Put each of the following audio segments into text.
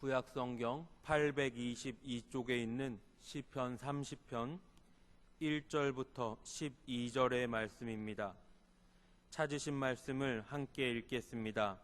구약성경 822쪽에 있는 시편 30편 1절부터 12절의 말씀입니다. 찾으신 말씀을 함께 읽겠습니다.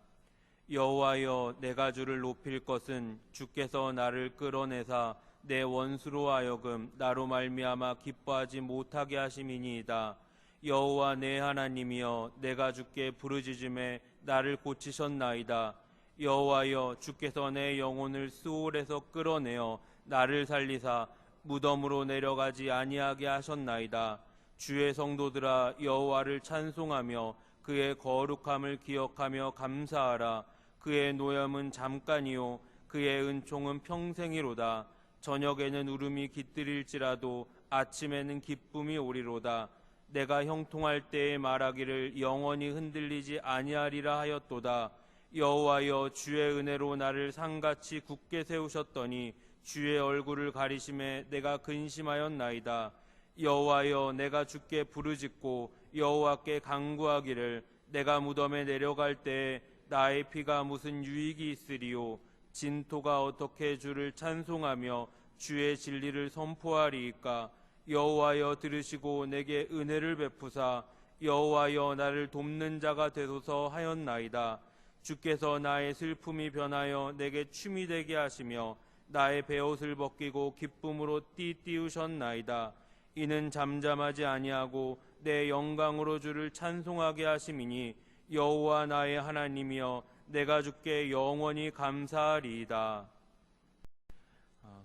여호와여, 내가 주를 높일 것은 주께서 나를 끌어내사 내 원수로 하여금 나로 말미암아 기뻐하지 못하게 하심이니이다. 여호와 내 하나님이여, 내가 주께 부르짖음에 나를 고치셨나이다. 여호와여, 주께서 내 영혼을 스올에서 끌어내어 나를 살리사 무덤으로 내려가지 아니하게 하셨나이다. 주의 성도들아, 여호와를 찬송하며 그의 거룩함을 기억하며 감사하라. 그의 노염은 잠깐이요 그의 은총은 평생이로다. 저녁에는 울음이 깃들일지라도 아침에는 기쁨이 오리로다. 내가 형통할 때에 말하기를 영원히 흔들리지 아니하리라 하였도다. 여호와여, 주의 은혜로 나를 산같이 굳게 세우셨더니 주의 얼굴을 가리심에 내가 근심하였나이다. 여호와여, 내가 주께 부르짖고 여호와께 간구하기를 내가 무덤에 내려갈 때에 나의 피가 무슨 유익이 있으리요. 진토가 어떻게 주를 찬송하며 주의 진리를 선포하리이까. 여호와여, 들으시고 내게 은혜를 베푸사 여호와여, 나를 돕는 자가 되소서 하였나이다. 주께서 나의 슬픔이 변하여 내게 춤이 되게 하시며 나의 베옷을 벗기고 기쁨으로 띠띠우셨나이다. 이는 잠잠하지 아니하고 내 영광으로 주를 찬송하게 하심이니 여호와 나의 하나님이여, 내가 주께 영원히 감사하리이다.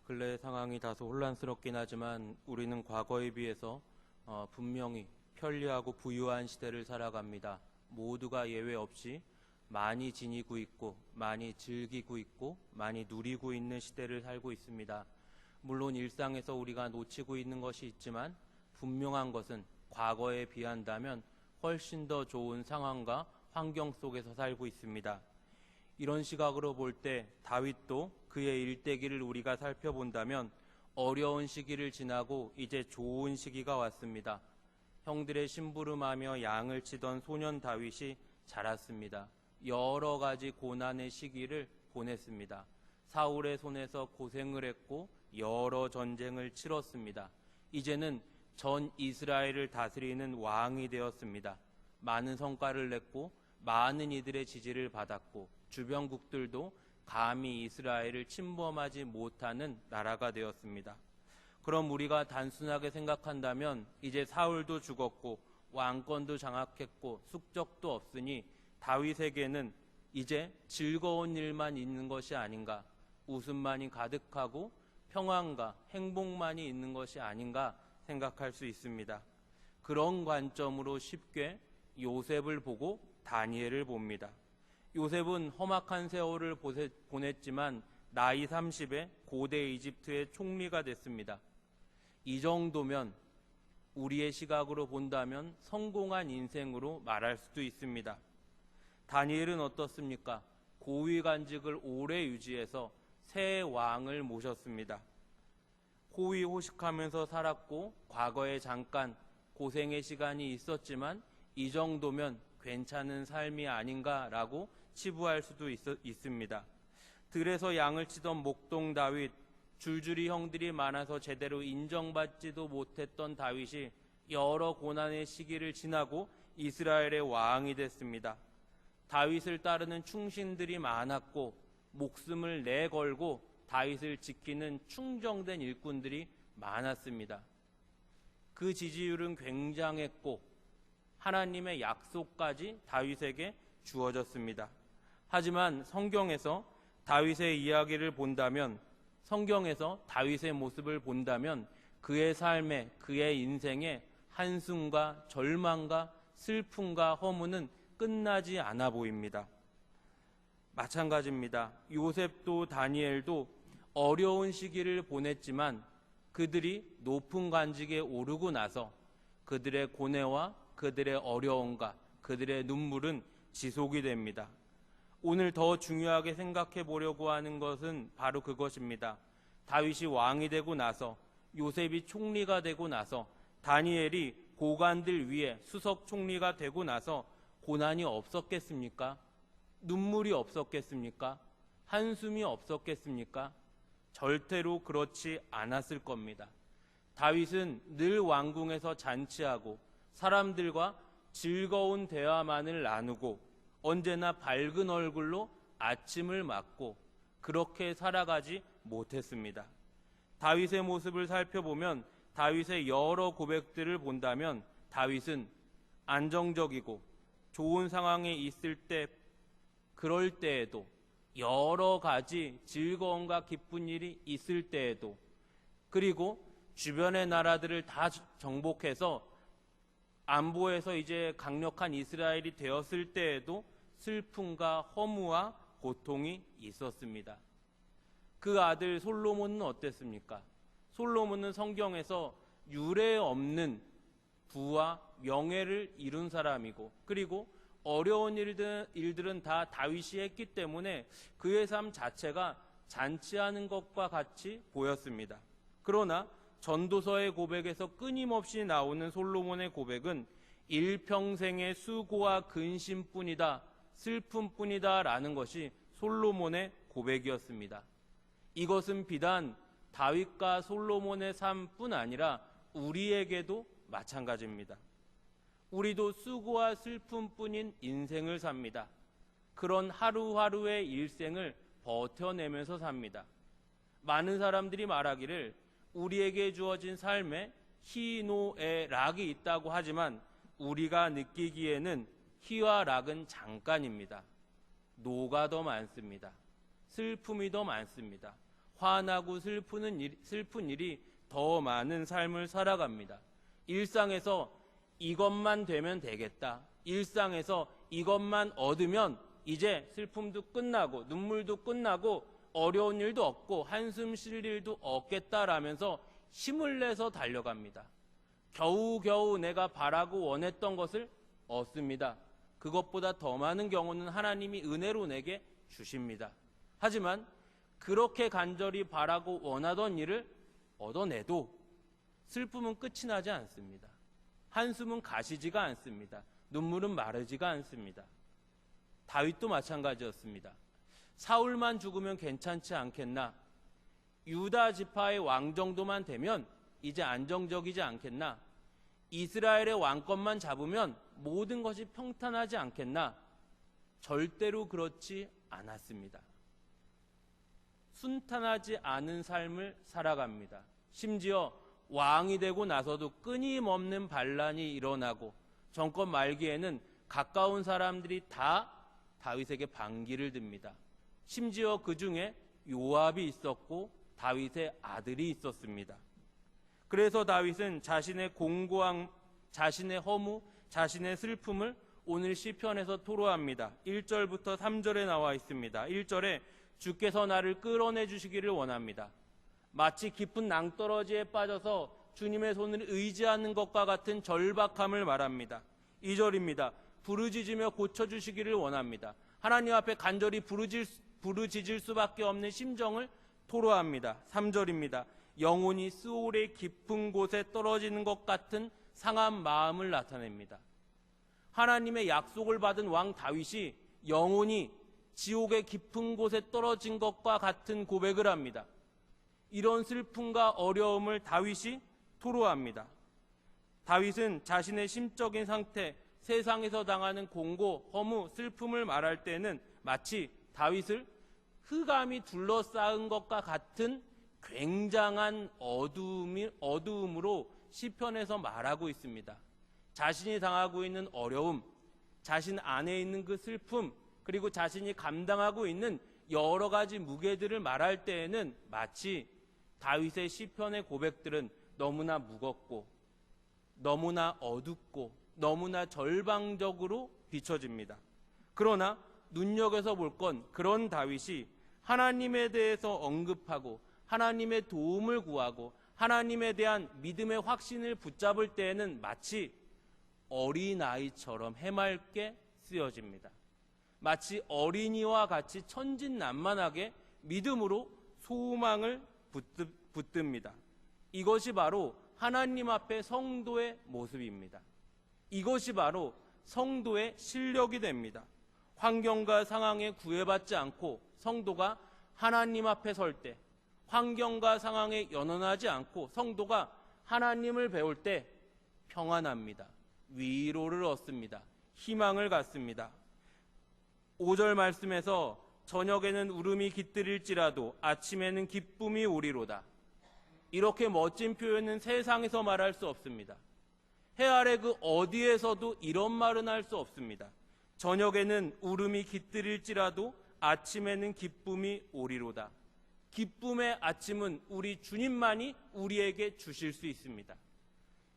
근래 상황이 다소 혼란스럽긴 하지만 우리는 과거에 비해서 분명히 편리하고 부유한 시대를 살아갑니다. 모두가 예외 없이 많이 지니고 있고 많이 즐기고 있고 많이 누리고 있는 시대를 살고 있습니다. 물론 일상에서 우리가 놓치고 있는 것이 있지만 분명한 것은 과거에 비한다면 훨씬 더 좋은 상황과 환경 속에서 살고 있습니다. 이런 시각으로 볼 때 다윗도 그의 일대기를 우리가 살펴본다면 어려운 시기를 지나고 이제 좋은 시기가 왔습니다. 형들의 심부름하며 양을 치던 소년 다윗이 자랐습니다. 여러 가지 고난의 시기를 보냈습니다. 사울의 손에서 고생을 했고 여러 전쟁을 치렀습니다. 이제는 전 이스라엘을 다스리는 왕이 되었습니다. 많은 성과를 냈고 많은 이들의 지지를 받았고 주변국들도 감히 이스라엘을 침범하지 못하는 나라가 되었습니다. 그럼 우리가 단순하게 생각한다면 이제 사울도 죽었고 왕권도 장악했고 숙적도 없으니 다윗에게는 이제 즐거운 일만 있는 것이 아닌가, 웃음만이 가득하고 평안과 행복만이 있는 것이 아닌가 생각할 수 있습니다. 그런 관점으로 쉽게 요셉을 보고 다니엘을 봅니다. 요셉은 험악한 세월을 보냈지만 나이 30에 고대 이집트의 총리가 됐습니다. 이 정도면 우리의 시각으로 본다면 성공한 인생으로 말할 수도 있습니다. 다니엘은 어떻습니까? 고위관직을 오래 유지해서 새 왕을 모셨습니다. 호의호식하면서 살았고 과거에 잠깐 고생의 시간이 있었지만 이 정도면 괜찮은 삶이 아닌가라고 치부할 수도 있습니다. 들에서 양을 치던 목동 다윗, 줄줄이 형들이 많아서 제대로 인정받지도 못했던 다윗이 여러 고난의 시기를 지나고 이스라엘의 왕이 됐습니다. 다윗을 따르는 충신들이 많았고 목숨을 내걸고 다윗을 지키는 충정된 일꾼들이 많았습니다. 그 지지율은 굉장했고 하나님의 약속까지 다윗에게 주어졌습니다. 하지만 성경에서 다윗의 이야기를 본다면, 성경에서 다윗의 모습을 본다면 그의 삶에, 그의 인생에 한숨과 절망과 슬픔과 허무는 끝나지 않아 보입니다. 마찬가지입니다. 요셉도 다니엘도 어려운 시기를 보냈지만 그들이 높은 관직에 오르고 나서 그들의 고뇌와 그들의 어려움과 그들의 눈물은 지속이 됩니다. 오늘 더 중요하게 생각해 보려고 하는 것은 바로 그것입니다. 다윗이 왕이 되고 나서, 요셉이 총리가 되고 나서, 다니엘이 고관들 위에 수석 총리가 되고 나서 고난이 없었겠습니까? 눈물이 없었겠습니까? 한숨이 없었겠습니까? 절대로 그렇지 않았을 겁니다. 다윗은 늘 왕궁에서 잔치하고 사람들과 즐거운 대화만을 나누고 언제나 밝은 얼굴로 아침을 맞고 그렇게 살아가지 못했습니다. 다윗의 모습을 살펴보면 다윗의 여러 고백들을 본다면 다윗은 안정적이고 좋은 상황에 있을 때 그럴 때에도 여러 가지 즐거움과 기쁜 일이 있을 때에도 그리고 주변의 나라들을 다 정복해서 안보에서 이제 강력한 이스라엘이 되었을 때에도 슬픔과 허무와 고통이 있었습니다. 그 아들 솔로몬은 어땠습니까? 솔로몬은 성경에서 유례 없는 부와 명예를 이룬 사람이고 그리고 어려운 일들은 다 다윗이 했기 때문에 그의 삶 자체가 잔치하는 것과 같이 보였습니다. 그러나 전도서의 고백에서 끊임없이 나오는 솔로몬의 고백은 일평생의 수고와 근심뿐이다, 슬픔뿐이다 라는 것이 솔로몬의 고백이었습니다. 이것은 비단 다윗과 솔로몬의 삶뿐 아니라 우리에게도 마찬가지입니다. 우리도 수고와 슬픔뿐인 인생을 삽니다. 그런 하루하루의 일생을 버텨내면서 삽니다. 많은 사람들이 말하기를 우리에게 주어진 삶에 희노애 락이 있다고 하지만 우리가 느끼기에는 희와 락은 잠깐입니다. 노가 더 많습니다. 슬픔이 더 많습니다. 화나고 슬픈 일이 더 많은 삶을 살아갑니다. 일상에서 이것만 되면 되겠다. 일상에서 이것만 얻으면 이제 슬픔도 끝나고 눈물도 끝나고 어려운 일도 없고 한숨 쉴 일도 없겠다라면서 힘을 내서 달려갑니다. 겨우겨우 내가 바라고 원했던 것을 얻습니다. 그것보다 더 많은 경우는 하나님이 은혜로 내게 주십니다. 하지만 그렇게 간절히 바라고 원하던 일을 얻어내도 슬픔은 끝이 나지 않습니다. 한숨은 가시지가 않습니다. 눈물은 마르지가 않습니다. 다윗도 마찬가지였습니다. 사울만 죽으면 괜찮지 않겠나? 유다 지파의 왕 정도만 되면 이제 안정적이지 않겠나? 이스라엘의 왕권만 잡으면 모든 것이 평탄하지 않겠나? 절대로 그렇지 않았습니다. 순탄하지 않은 삶을 살아갑니다. 심지어 왕이 되고 나서도 끊임없는 반란이 일어나고 정권 말기에는 가까운 사람들이 다 다윗에게 반기를 듭니다. 심지어 그 중에 요압이 있었고 다윗의 아들이 있었습니다. 그래서 다윗은 자신의 공고함, 자신의 허무, 자신의 슬픔을 오늘 시편에서 토로합니다. 1절부터 3절에 나와 있습니다. 1절에 주께서 나를 끌어내 주시기를 원합니다. 마치 깊은 낭떠러지에 빠져서 주님의 손을 의지하는 것과 같은 절박함을 말합니다. 2절입니다. 부르짖으며 고쳐주시기를 원합니다. 하나님 앞에 간절히 부르짖을 수밖에 없는 심정을 토로합니다. 3절입니다. 영혼이 스올의 깊은 곳에 떨어지는 것 같은 상한 마음을 나타냅니다. 하나님의 약속을 받은 왕 다윗이 영혼이 지옥의 깊은 곳에 떨어진 것과 같은 고백을 합니다. 이런 슬픔과 어려움을 다윗이 토로합니다. 다윗은 자신의 심적인 상태, 세상에서 당하는 공고, 허무, 슬픔을 말할 때는 마치 다윗을 흑암이 둘러싸은 것과 같은 굉장한 어두움으로 시편에서 말하고 있습니다. 자신이 당하고 있는 어려움, 자신 안에 있는 그 슬픔, 그리고 자신이 감당하고 있는 여러 가지 무게들을 말할 때에는 마치 다윗의 시편의 고백들은 너무나 무겁고 너무나 어둡고 너무나 절망적으로 비춰집니다. 그러나 눈여겨서 볼 건 그런 다윗이 하나님에 대해서 언급하고 하나님의 도움을 구하고 하나님에 대한 믿음의 확신을 붙잡을 때에는 마치 어린아이처럼 해맑게 쓰여집니다. 마치 어린이와 같이 천진난만하게 믿음으로 소망을 붙듭니다. 이것이 바로 하나님 앞에 성도의 모습입니다. 이것이 바로 성도의 실력이 됩니다. 환경과 상황에 구애받지 않고 성도가 하나님 앞에 설 때, 환경과 상황에 연연하지 않고 성도가 하나님을 배울 때 평안합니다. 위로를 얻습니다. 희망을 갖습니다. 5절 말씀에서 저녁에는 울음이 깃들일지라도 아침에는 기쁨이 오리로다. 이렇게 멋진 표현은 세상에서 말할 수 없습니다. 해 아래 그 어디에서도 이런 말은 할 수 없습니다. 저녁에는 울음이 깃들일지라도 아침에는 기쁨이 오리로다. 기쁨의 아침은 우리 주님만이 우리에게 주실 수 있습니다.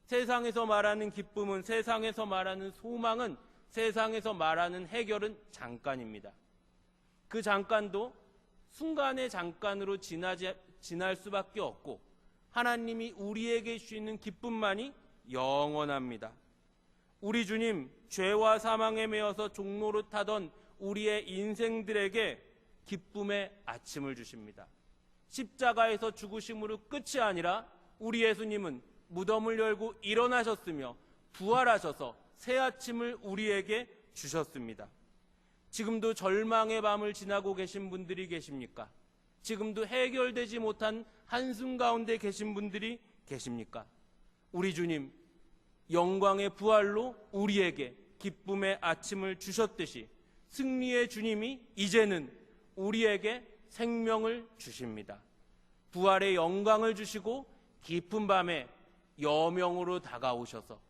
세상에서 말하는 기쁨은, 세상에서 말하는 소망은, 세상에서 말하는 해결은 잠깐입니다. 그 잠깐도 순간의 잠깐으로 지날 수밖에 없고, 하나님이 우리에게 주시는 기쁨만이 영원합니다. 우리 주님, 죄와 사망에 매여서 종로를 타던 우리의 인생들에게 기쁨의 아침을 주십니다. 십자가에서 죽으심으로 끝이 아니라 우리 예수님은 무덤을 열고 일어나셨으며 부활하셔서 새 아침을 우리에게 주셨습니다. 지금도 절망의 밤을 지나고 계신 분들이 계십니까? 지금도 해결되지 못한 한숨 가운데 계신 분들이 계십니까? 우리 주님, 영광의 부활로 우리에게 기쁨의 아침을 주셨듯이 승리의 주님이 이제는 우리에게 생명을 주십니다. 부활의 영광을 주시고 깊은 밤에 여명으로 다가오셔서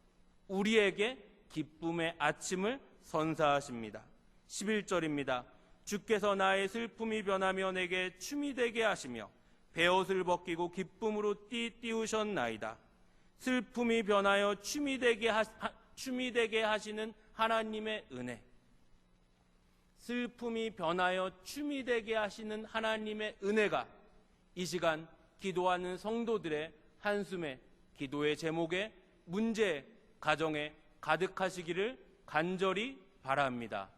우리에게 기쁨의 아침을 선사하십니다. 11절입니다. 주께서 나의 슬픔이 변하며 내게 춤이 되게 하시며 베옷을 벗기고 기쁨으로 띠우셨나이다. 슬픔이 변하여 춤이 되게 하시는 하나님의 은혜, 슬픔이 변하여 춤이 되게 하시는 하나님의 은혜가 이 시간 기도하는 성도들의 한숨에, 기도의 제목에, 문제, 가정에 가득하시기를 간절히 바랍니다.